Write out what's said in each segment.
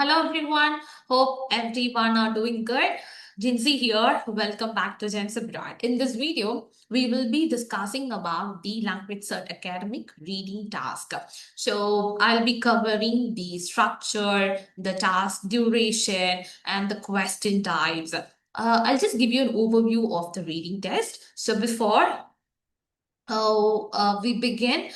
Hello everyone. Hope everyone are doing good. Jincy here. Welcome back to Jincy Mam. In this video, we will be discussing about the LanguageCert academic reading task. So I'll be covering the structure, the task duration, and the question types. I'll just give you an overview of the reading test. So before we begin.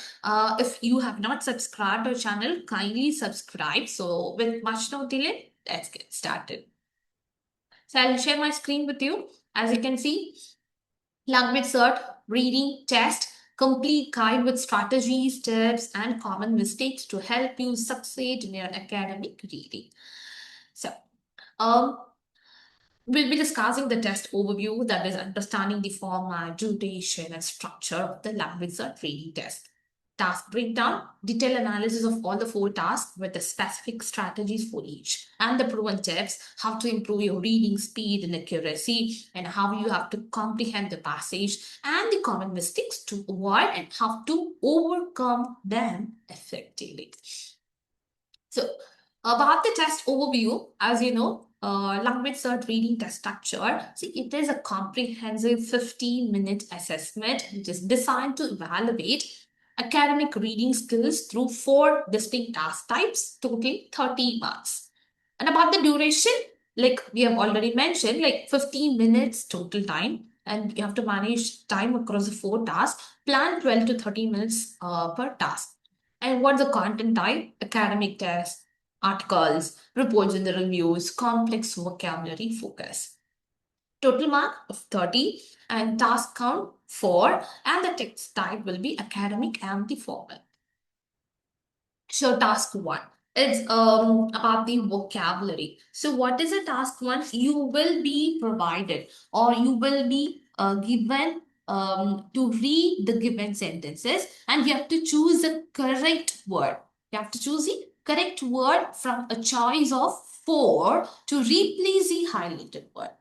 If you have not subscribed our channel, kindly subscribe. So with much no delay, let's get started. So I'll share my screen with you. As you can see, LanguageCert Reading Test, complete guide with strategies, tips, and common mistakes to help you succeed in your academic reading. So, um, we'll be discussing the test overview, that is understanding the format, duration, and structure of the LanguageCert reading test. Task breakdown, detailed analysis of all the four tasks with the specific strategies for each, and the proven tips, how to improve your reading speed and accuracy, and how you have to comprehend the passage, and the common mistakes to avoid and how to overcome them effectively. So, about the test overview, as you know, LanguageCert reading test structure. See, it is a comprehensive 15-minute assessment which is designed to evaluate academic reading skills through four distinct task types, totaling 30 marks. And about the duration, like we have already mentioned, like 15 minutes total time, and you have to manage time across the four tasks. Plan 12 to 30 minutes per task. And what's the content type? Academic tests, articles, reports in the reviews, complex vocabulary focus. Total mark of 30 and task count 4, and the text type will be academic and the formal. So task 1. It's about the vocabulary. So what is a task 1? You will be provided or you will be given to read the given sentences, and you have to choose the correct word. You have to choose the correct word from a choice of 4 to replace the highlighted word.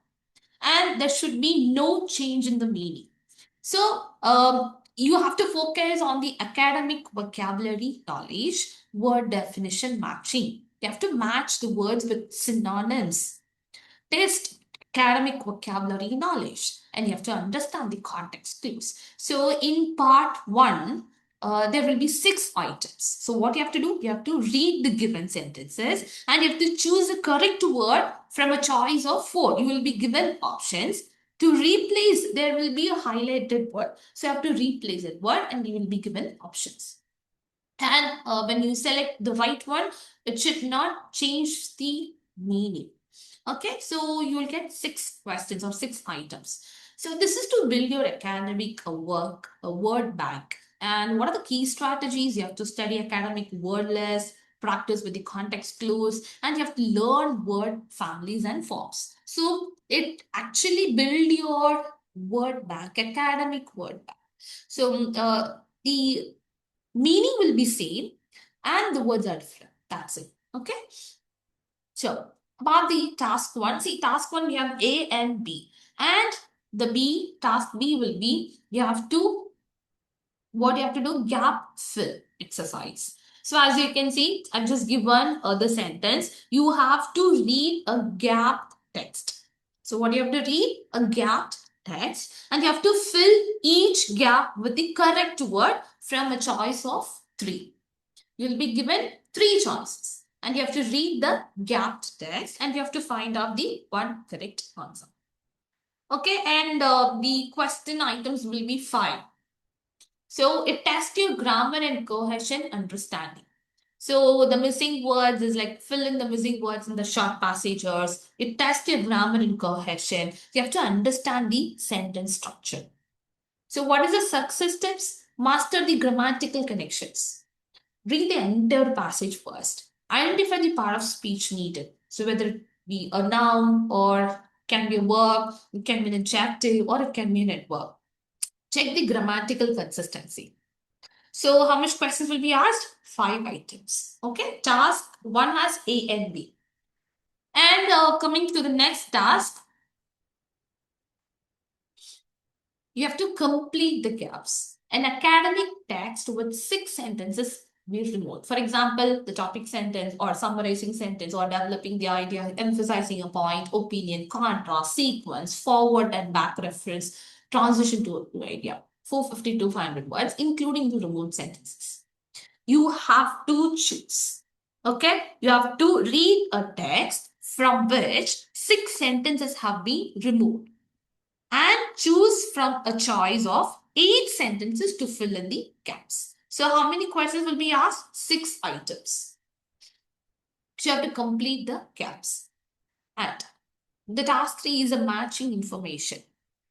And there should be no change in the meaning. So, you have to focus on the academic vocabulary knowledge, word definition matching. You have to match the words with synonyms. Test academic vocabulary knowledge, and you have to understand the context clues. So, in part one, there will be 6 items. So, what you have to do? You have to read the given sentences and you have to choose the correct word from a choice of 4. You will be given options. To replace, there will be a highlighted word. So, you have to replace that word and you will be given options. And when you select the right one, it should not change the meaning. Okay, so you will get 6 questions or 6 items. So this is to build your academic work, a word bank. And what are the key strategies? You have to study academic word list, practice with the context clues, and you have to learn word families and forms. So it actually build your word bank, academic word bank. So the meaning will be same and the words are different. That's it. Okay. So about the task 1, see task 1 we have A and B, and the B task B will be you have to what you have to do gap fill exercise. So as you can see, I've just given the sentence. You have to read a gap text. So what you have to read? A gapped text, and you have to fill each gap with the correct word from a choice of 3. You'll be given 3 choices, and you have to read the gapped text and you have to find out the one correct answer. Okay, and the question items will be 5. So it tests your grammar and cohesion understanding. So the missing words is like fill in the missing words in the short passages. It tests your grammar and cohesion. You have to understand the sentence structure. So what is the success tips? Master the grammatical connections. Read the entire passage first. Identify the part of speech needed. So whether it be a noun or can be a verb, it can be an adjective or it can be an adverb. Check the grammatical consistency. So how much questions will be asked? 5 items. Okay. Task 1 has A and B. And coming to the next task, you have to complete the gaps. An academic text with 6 sentences be removed. For example, the topic sentence or summarizing sentence or developing the idea, emphasizing a point, opinion, contrast, sequence, forward and back reference, transition to a new idea. 450 to 500 words, including the removed sentences. You have to choose. Okay, you have to read a text from which 6 sentences have been removed and choose from a choice of 8 sentences to fill in the gaps. So how many questions will be asked? 6 items. So you have to complete the gaps. And the task 3 is a matching information.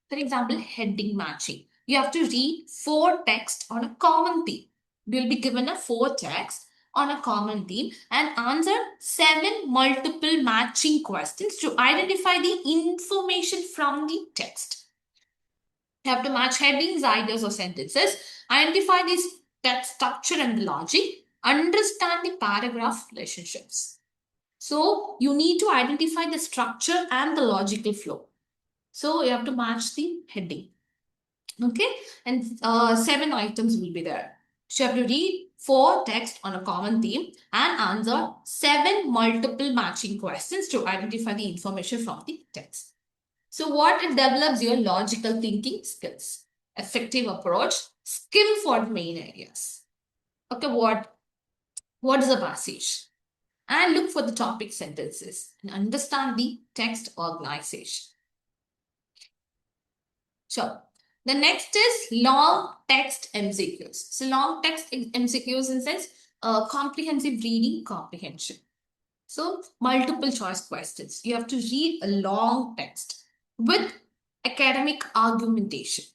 For example, heading matching. You have to read 4 texts on a common theme. You will be given a 4 text on a common theme and answer 7 multiple matching questions to identify the information from the text. You have to match headings, ideas, or sentences, identify the text structure and logic, understand the paragraph relationships. So you need to identify the structure and the logical flow. So you have to match the heading. Okay, and 7 items will be there. So you have to read 4 texts on a common theme and answer 7 multiple matching questions to identify the information from the text. So what it develops your logical thinking skills, effective approach, skill for the main areas. Okay, what is a passage? And look for the topic sentences and understand the text organization. So the next is long text MCQs. So long text MCQs in sense comprehensive reading comprehension. So multiple choice questions. You have to read a long text with academic argumentation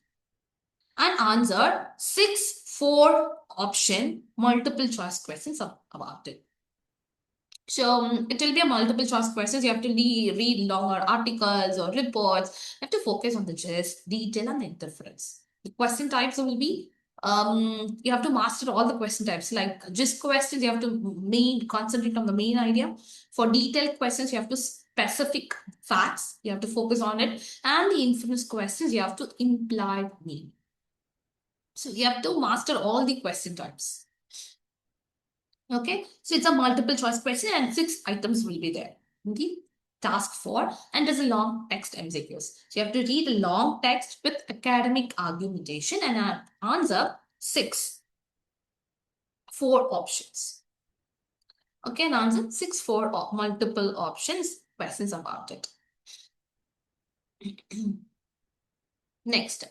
and answer 6 4 option multiple choice questions about it. So it will be a multiple choice questions. You have to read longer articles or reports. You have to focus on the gist, detail, and the interference. The question types will be you have to master all the question types. Like gist questions, you have to concentrate on the main idea. For detailed questions, you have to specific facts. You have to focus on it, and the inference questions, you have to imply meaning. So you have to master all the question types. Okay, so it's a multiple choice question and 6 items will be there. Okay, task 4 and there's a long text MCQs. So you have to read a long text with academic argumentation and answer 4 options. Okay, and answer 4 multiple options questions about it. Next,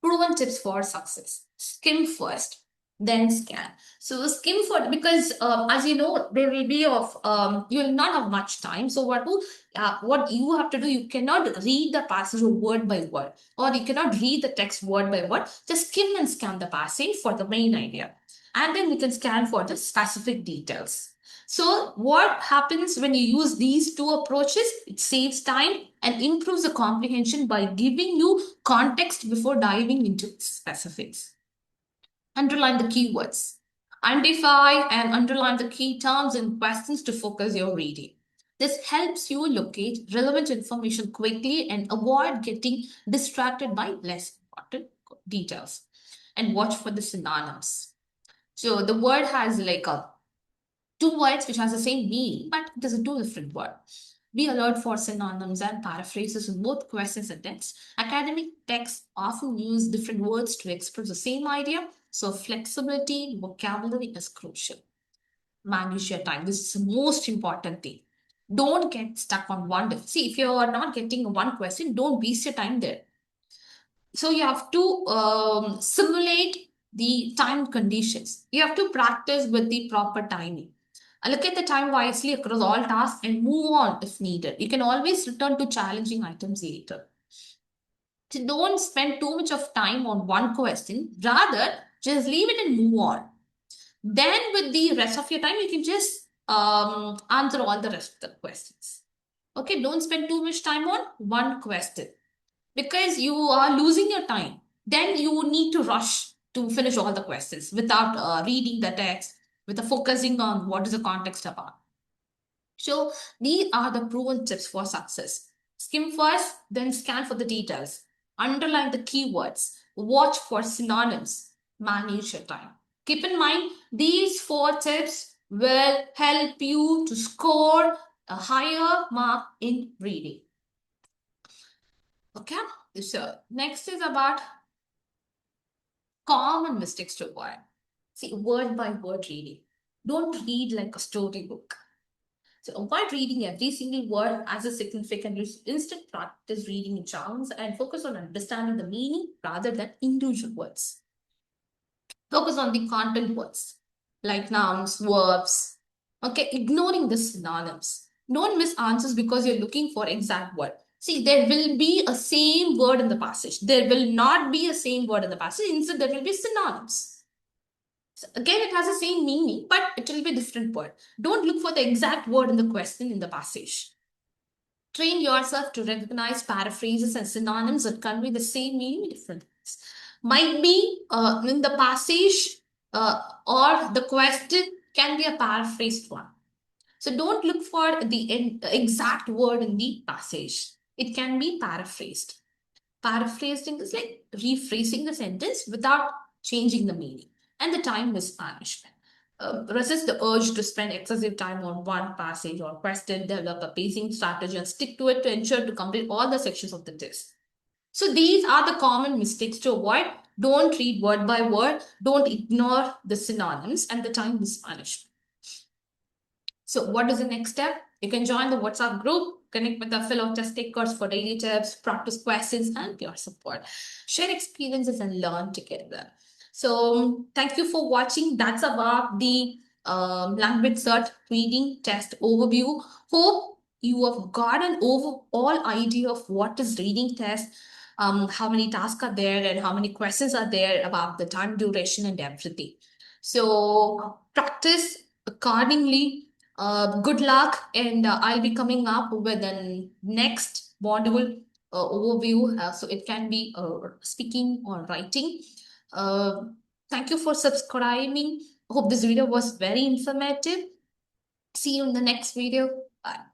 proven tips for success. Skim first, then scan. So skim first because as you know, there will be you will not have much time. So what you have to do, you cannot read the passage word by word, or you cannot read the text word by word. Just skim and scan the passage for the main idea, and then you can scan for the specific details. So what happens when you use these 2 approaches? It saves time and improves the comprehension by giving you context before diving into specifics. Underline the keywords. Identify and underline the key terms and questions to focus your reading. This helps you locate relevant information quickly and avoid getting distracted by less important details. And watch for the synonyms. So the word has like 2 words which has the same meaning, but it is a 2 different words. Be alert for synonyms and paraphrases in both questions and texts. Academic texts often use different words to express the same idea, so flexibility in vocabulary is crucial. Manage your time. This is the most important thing. Don't get stuck on one. See, if you are not getting one question, don't waste your time there. So you have to simulate the time conditions. You have to practice with the proper timing. Allocate the time wisely across all tasks and move on if needed. You can always return to challenging items later. So don't spend too much of time on one question. Rather, just leave it and move on. Then with the rest of your time, you can just answer all the rest of the questions. Okay, don't spend too much time on one question because you are losing your time. Then you need to rush to finish all the questions without reading the text, with focusing on what is the context about. So these are the proven tips for success. Skim first, then scan for the details. Underline the keywords. Watch for synonyms. Manage your time. Keep in mind, these 4 tips will help you to score a higher mark in reading. Okay, so next is about common mistakes to avoid. See, word by word reading. Don't read like a storybook. So avoid reading every single word as a significant. Instead, practice reading chunks and focus on understanding the meaning rather than individual words. Focus on the content words like nouns, verbs. Okay, ignoring the synonyms. Don't miss answers because you're looking for exact word. See, there will be a same word in the passage. There will not be a same word in the passage. Instead, there will be synonyms. So again, it has the same meaning, but it will be a different word. Don't look for the exact word in the question in the passage. Train yourself to recognize paraphrases and synonyms that convey the same meaning in different ways. Might be in the passage or the question can be a paraphrased one. So don't look for the exact word in the passage. It can be paraphrased. Paraphrasing is like rephrasing the sentence without changing the meaning. And the time mismanagement. Resist the urge to spend excessive time on one passage or question, develop a pacing strategy, and stick to it to ensure to complete all the sections of the test. So these are the common mistakes to avoid. Don't read word by word. Don't ignore the synonyms and the time mismanagement. So what is the next step? You can join the WhatsApp group, connect with the fellow test takers for daily tips, practice questions, and peer support. Share experiences and learn together. So thank you for watching. That's about the LanguaCert Reading Test overview. Hope you have got an overall idea of what is reading test, how many tasks are there, and how many questions are there about the time duration and everything. So practice accordingly. Good luck, and I'll be coming up with a next module overview. So it can be speaking or writing. Uh, Thank you for subscribing. Hope this video was very informative. See you in the next video. Bye.